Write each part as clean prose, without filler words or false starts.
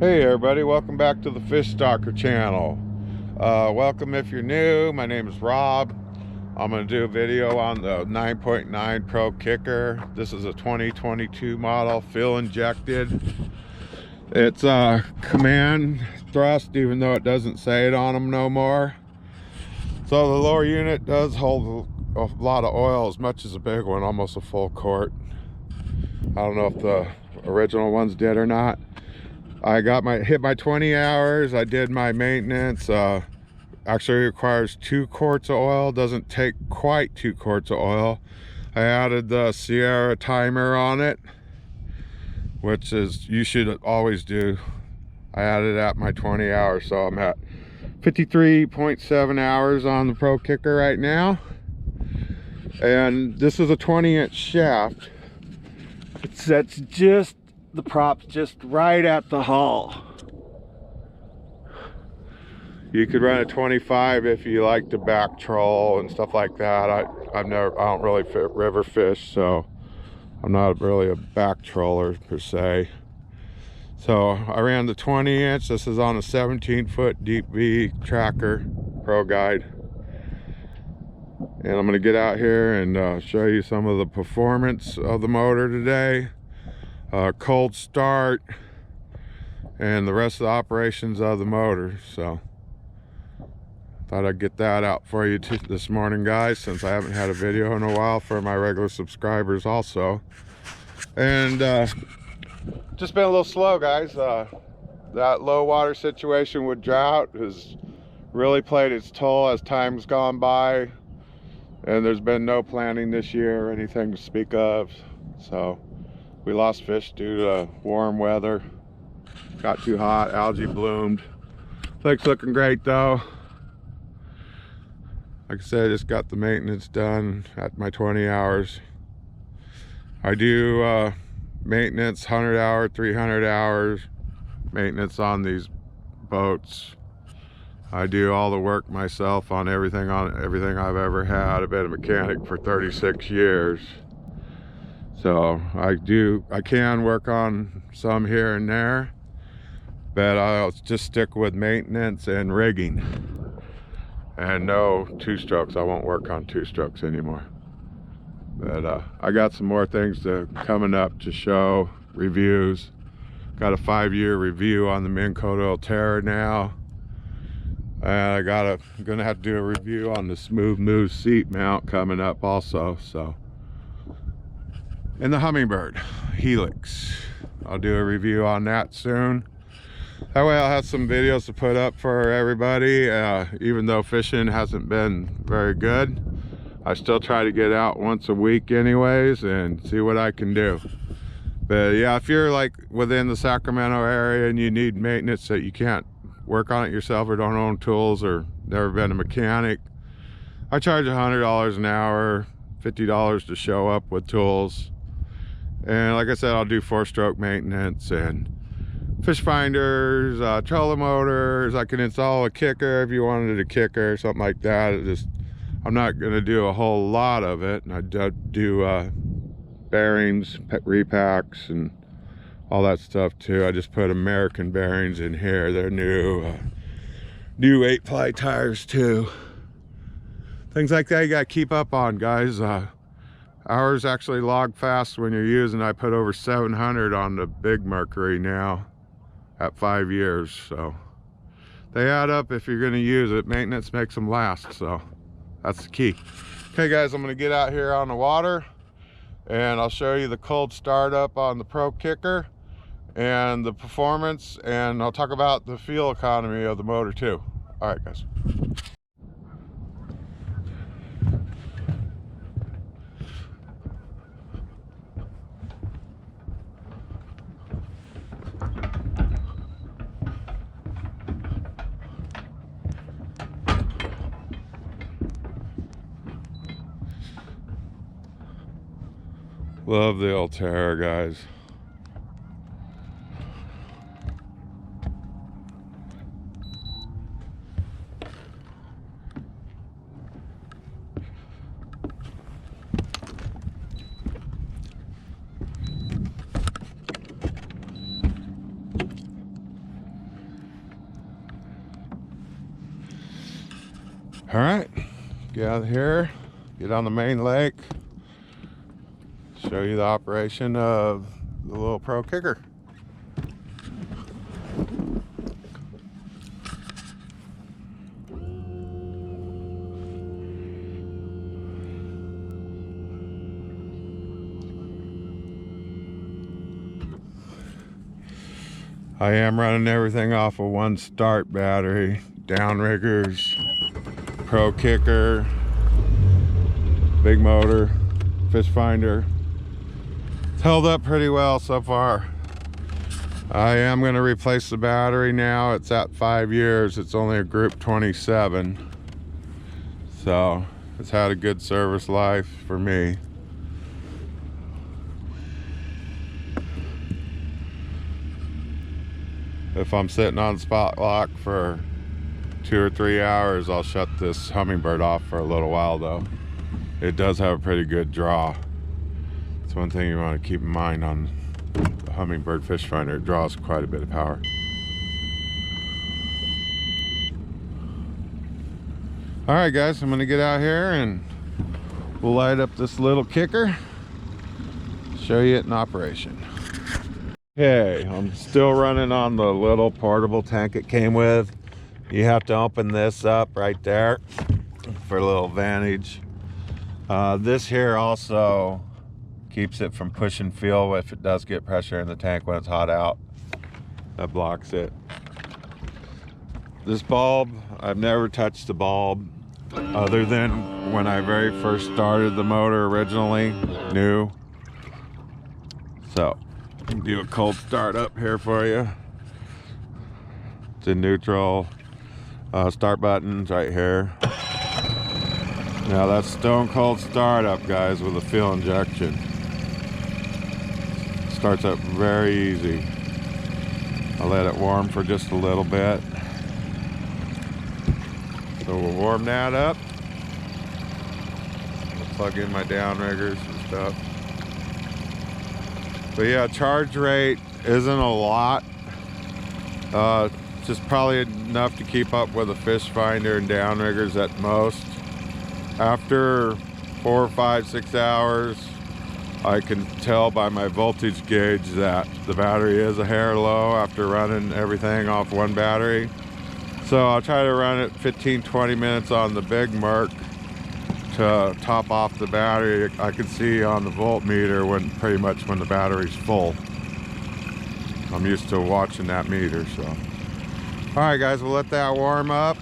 Hey everybody, welcome back to the Fishstalker channel. Welcome if you're new. My name is Rob. I'm going to do a video on the 9.9 Pro Kicker. This is a 2022 model, fuel injected. It's a command thrust, even though it doesn't say it on them no more. So the lower unit does hold a lot of oil, as much as a big one, almost a full quart. I don't know if the original ones did or not. I got hit my 20 hours. I did my maintenance. Actually requires 2 quarts of oil. Doesn't take quite 2 quarts of oil. I added the Sierra timer on it, which is, you should always do. I added at my 20 hours, so I'm at 53.7 hours on the Pro Kicker right now. And this is a 20-inch shaft. It sets just the props just right at the hull. You could run a 25 if you like to back troll and stuff like that. I don't really river fish, so I'm not really a back troller per se. So I ran the 20-inch. This is on a 17-foot deep V tracker Pro Guide, and I'm going to get out here and show you some of the performance of the motor today. Cold start and the rest of the operations of the motor. So thought I'd get that out for you this morning, guys, since I haven't had a video in a while for my regular subscribers also. And just been a little slow, guys. That low water situation with drought has really played its toll as time's gone by, and there's been no planting this year or anything to speak of. So we lost fish due to warm weather. Got too hot, algae bloomed. Lake's looking great though. Like I said, I just got the maintenance done at my 20 hours. I do maintenance 100 hour, 300 hours maintenance on these boats. I do all the work myself on everything I've ever had. I've been a mechanic for 36 years. So I can work on some here and there, but I'll just stick with maintenance and rigging, and no 2-strokes. I won't work on 2-strokes anymore. But I got some more things coming up to show, reviews. Got a 5-year review on the Minn Kota Terra now, and I'm gonna have to do a review on the Smooth Move seat mount coming up also. So, and the Humminbird Helix, I'll do a review on that soon. That way I'll have some videos to put up for everybody. Even though fishing hasn't been very good, I still try to get out once a week anyways and see what I can do. But yeah, if you're like within the Sacramento area and you need maintenance that you can't work on it yourself, or don't own tools, or never been a mechanic, I charge $100 an hour, $50 to show up with tools. And like I said, I'll do 4-stroke maintenance and fish finders, trolling motors. I can install a kicker if you wanted a kicker or something like that. I'm not going to do a whole lot of it. And I do bearings, repacks, and all that stuff too. I just put American bearings in here. They're new 8-ply tires too. Things like that you got to keep up on, guys. Ours actually log fast when you're using. I put over 700 on the big Mercury now at 5 years. So they add up if you're going to use it. Maintenance makes them last, so that's the key. Okay guys, I'm going to get out here on the water and I'll show you the cold startup on the Pro Kicker and the performance, and I'll talk about the fuel economy of the motor too. All right guys. Love the old Terra, guys. All right, get out of here, get on the main lake, show you the operation of the little Pro Kicker. I am running everything off of one start battery. Downriggers, Pro Kicker, big motor, fish finder. It's held up pretty well so far. I am going to replace the battery now. It's at 5 years. It's only a group 27. So it's had a good service life for me. If I'm sitting on spot lock for 2 or 3 hours, I'll shut this Humminbird off for a little while though. It does have a pretty good draw. It's one thing you want to keep in mind on the Humminbird fish finder. It draws quite a bit of power. Alright guys, I'm going to get out here and we'll light up this little kicker. Show you it in operation. Okay, I'm still running on the little portable tank it came with. You have to open this up right there for a little vantage. This here also keeps it from pushing fuel if it does get pressure in the tank when it's hot out. That blocks it. This bulb, I've never touched the bulb other than when I very first started the motor originally, new. So do a cold start up here for you. It's in neutral. Start button's right here. Now that's stone cold startup, guys, with a fuel injection. Starts up very easy. I'll let it warm for just a little bit. So we'll warm that up. I'll plug in my downriggers and stuff. But yeah, charge rate isn't a lot. Just probably enough to keep up with a fish finder and downriggers at most. After 4, 5, 6 hours, I can tell by my voltage gauge that the battery is a hair low after running everything off one battery. So I'll try to run it 15-20 minutes on the big Merc to top off the battery. I can see on the voltmeter when pretty much when the battery's full. I'm used to watching that meter. So alright guys, we'll let that warm up.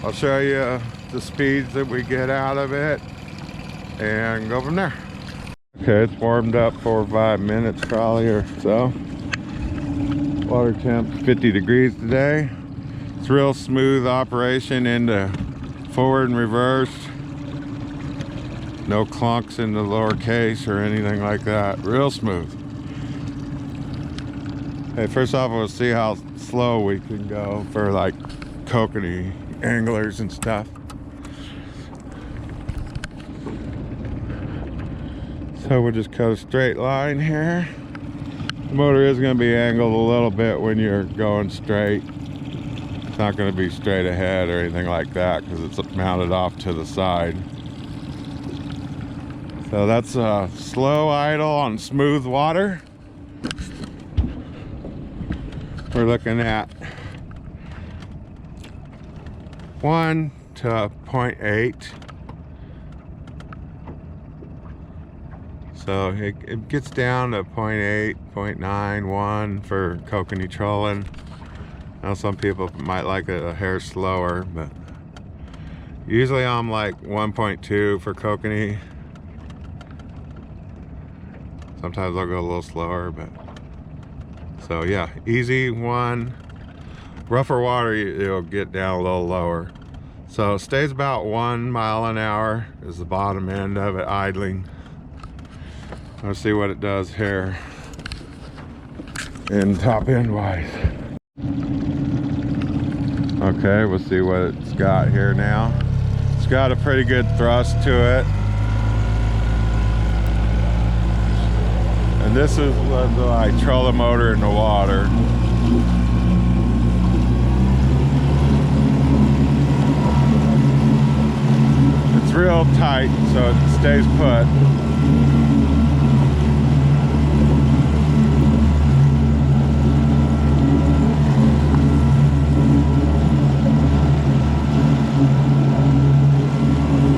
I'll show you the speeds that we get out of it and go from there. Okay, it's warmed up 4 or 5 minutes probably or so. Water temp 50 degrees today. It's real smooth operation into forward and reverse. No clunks in the lower case or anything like that. Real smooth. Hey, first off, we'll see how slow we can go for like kokanee anglers and stuff. So we'll just cut a straight line here. The motor is going to be angled a little bit when you're going straight. It's not going to be straight ahead or anything like that because it's mounted off to the side. So that's a slow idle on smooth water. We're looking at 1 to 0.8. So it gets down to 0.8, 0.9, 1 for kokanee trolling. Now some people might like it a hair slower, but usually I'm like 1.2 for kokanee. Sometimes I'll go a little slower, but so yeah, easy 1. Rougher water, it'll get down a little lower. So it stays about 1 mile an hour is the bottom end of it idling. Let's see what it does here in top end wise. Okay, we'll see what it's got here now. It's got a pretty good thrust to it. And this is when I troll the motor in the water. so it stays put.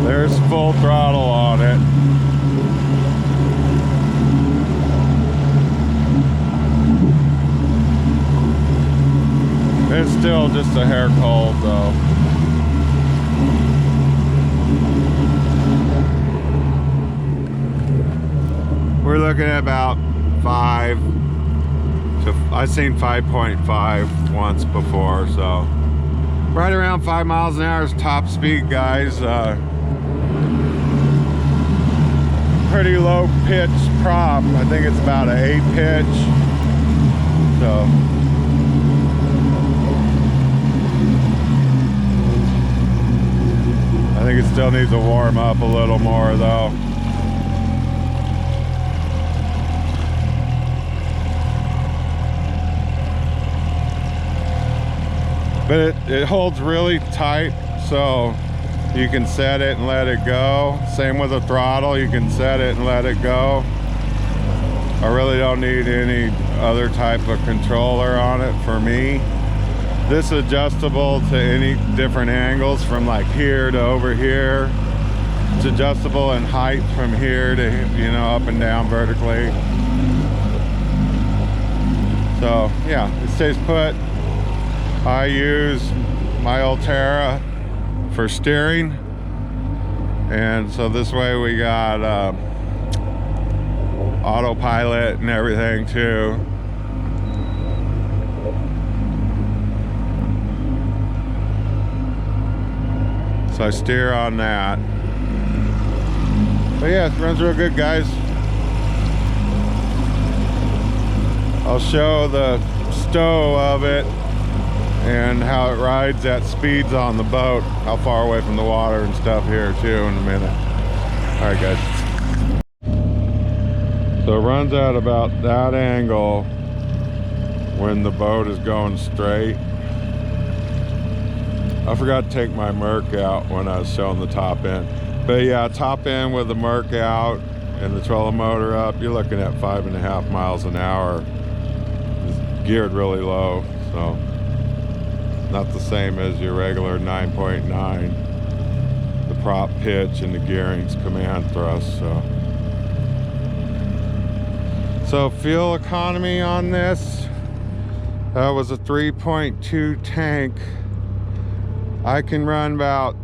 There's full throttle on it. It's still just a hair cold though. We're looking at about 5 to, I've seen 5.5 once before, so right around 5 miles an hour is top speed, guys. Pretty low pitch prop. I think it's about an 8 pitch. So I think it still needs to warm up a little more though. But it holds really tight, so you can set it and let it go. Same with the throttle, you can set it and let it go. I really don't need any other type of controller on it for me. This is adjustable to any different angles, from like here to over here. It's adjustable in height from here to, you know, up and down vertically. So yeah, it stays put. I use my Ultera for steering, and so this way we got autopilot and everything too. So I steer on that. But yeah, it runs real good, guys. I'll show the stow of it and how it rides at speeds on the boat, how far away from the water and stuff here too in a minute. All right, guys. So it runs at about that angle when the boat is going straight. I forgot to take my Merc out when I was showing the top end. But yeah, top end with the Merc out and the trolling motor up, you're looking at 5.5 miles an hour. It's geared really low, so not the same as your regular 9.9. The prop pitch and the gearing's command thrust. So fuel economy on this, that was a 3.2 tank. I can run about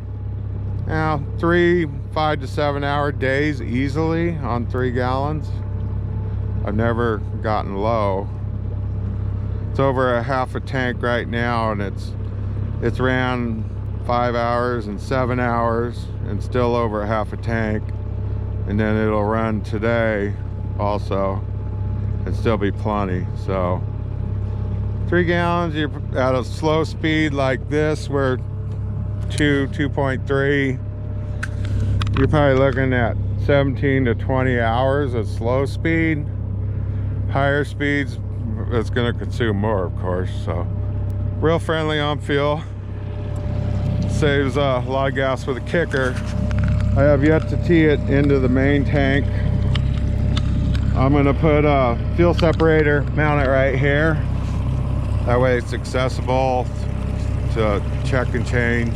3 5 to 7 hour days easily on 3 gallons. I've never gotten low. It's over a half a tank right now, and it's ran 5 hours and 7 hours and still over a half a tank, and then it'll run today also and still be plenty. So 3 gallons, you're at a slow speed like this, where 2.3, you're probably looking at 17 to 20 hours at slow speed. Higher speeds, it's going to consume more, of course. So real friendly on fuel, saves a lot of gas with a kicker. I have yet to tee it into the main tank. I'm going to put a fuel separator, mount it right here, that way it's accessible to check and change.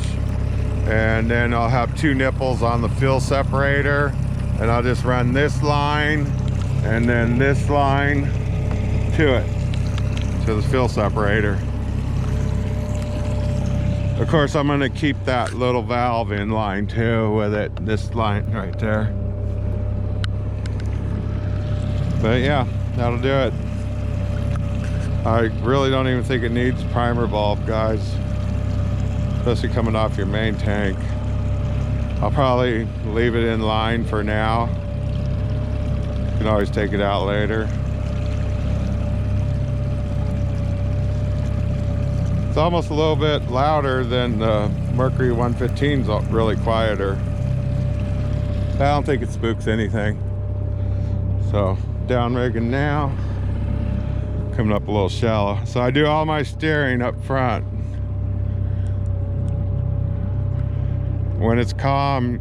And then I'll have 2 nipples on the fuel separator, and I'll just run this line and then this line to it, to the fuel separator. Of course, I'm going to keep that little valve in line too with it, this line right there. But yeah, that'll do it. I really don't even think it needs primer bulb, guys, especially coming off your main tank. I'll probably leave it in line for now. You can always take it out later. It's almost a little bit louder than the Mercury 115's, really quieter. I don't think it spooks anything. So down rigging now, coming up a little shallow. So I do all my steering up front. When it's calm,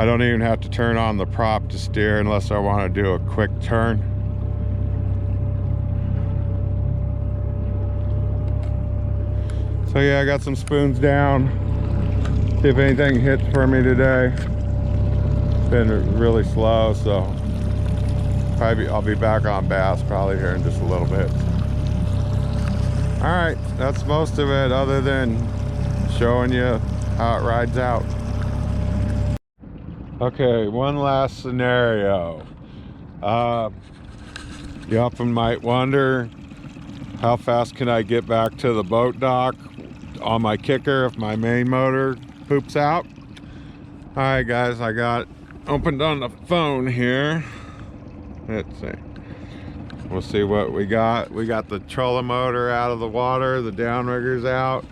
I don't even have to turn on the prop to steer unless I want to do a quick turn. So yeah, I got some spoons down. See if anything hits for me today. It's been really slow, so I'll be back on bass probably here in just a little bit. All right, that's most of it, other than showing you how it rides out. Okay, one last scenario. You often might wonder, how fast can I get back to the boat dock on my kicker if my main motor poops out? All right, guys, I got it opened on the phone here. Let's see. We'll see what we got. We got the trolling motor out of the water, the downrigger's out,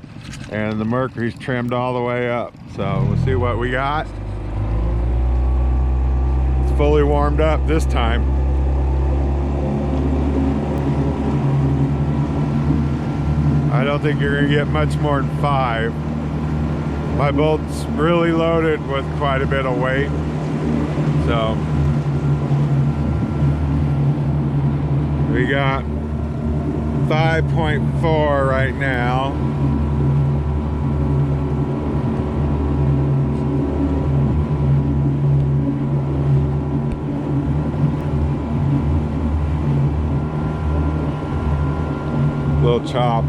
and the Mercury's trimmed all the way up. So we'll see what we got. It's fully warmed up this time. I don't think you're gonna get much more than 5. My boat's really loaded with quite a bit of weight. So we got 5.4 right now. Little chop.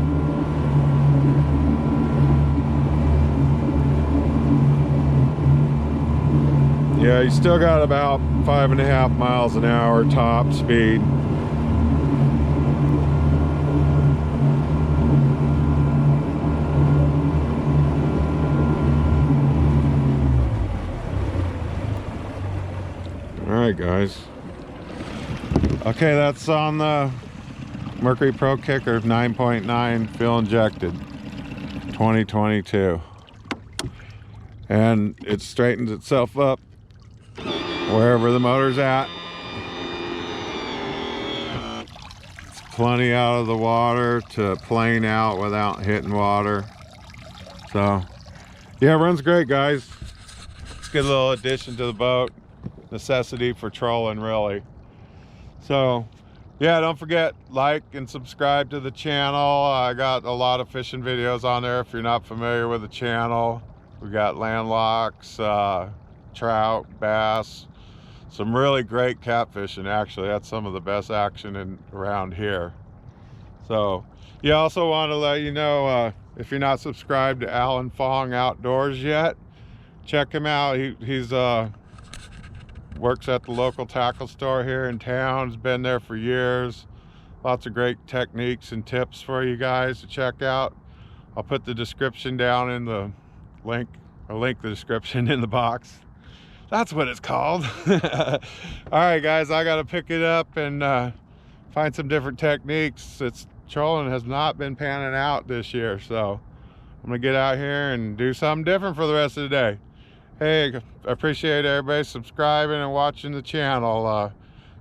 Yeah, you still got about 5.5 miles an hour top speed. All right, guys. Okay, that's on the Mercury Pro Kicker 9.9 fuel injected 2022. And it straightens itself up wherever the motor's at. It's plenty out of the water to plane out without hitting water. So yeah, it runs great, guys. It's a good little addition to the boat. Necessity for trolling, really. So yeah, don't forget, like and subscribe to the channel. I got a lot of fishing videos on there if you're not familiar with the channel. We got landlocks, trout, bass, some really great catfishing. Actually, that's some of the best action around here. So yeah, also want to let you know, if you're not subscribed to Alan Fong Outdoors yet, check him out. He's works at the local tackle store here in town. He's been there for years. Lots of great techniques and tips for you guys to check out. I'll put the description down in the link, or link the description in the box. That's what it's called. All right, guys, I gotta pick it up and find some different techniques. Trolling has not been panning out this year, so I'm gonna get out here and do something different for the rest of the day. Hey, I appreciate everybody subscribing and watching the channel.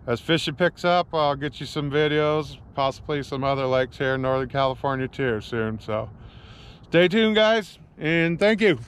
As fishing picks up, I'll get you some videos, possibly some other lakes here in Northern California too soon. So stay tuned, guys, and thank you.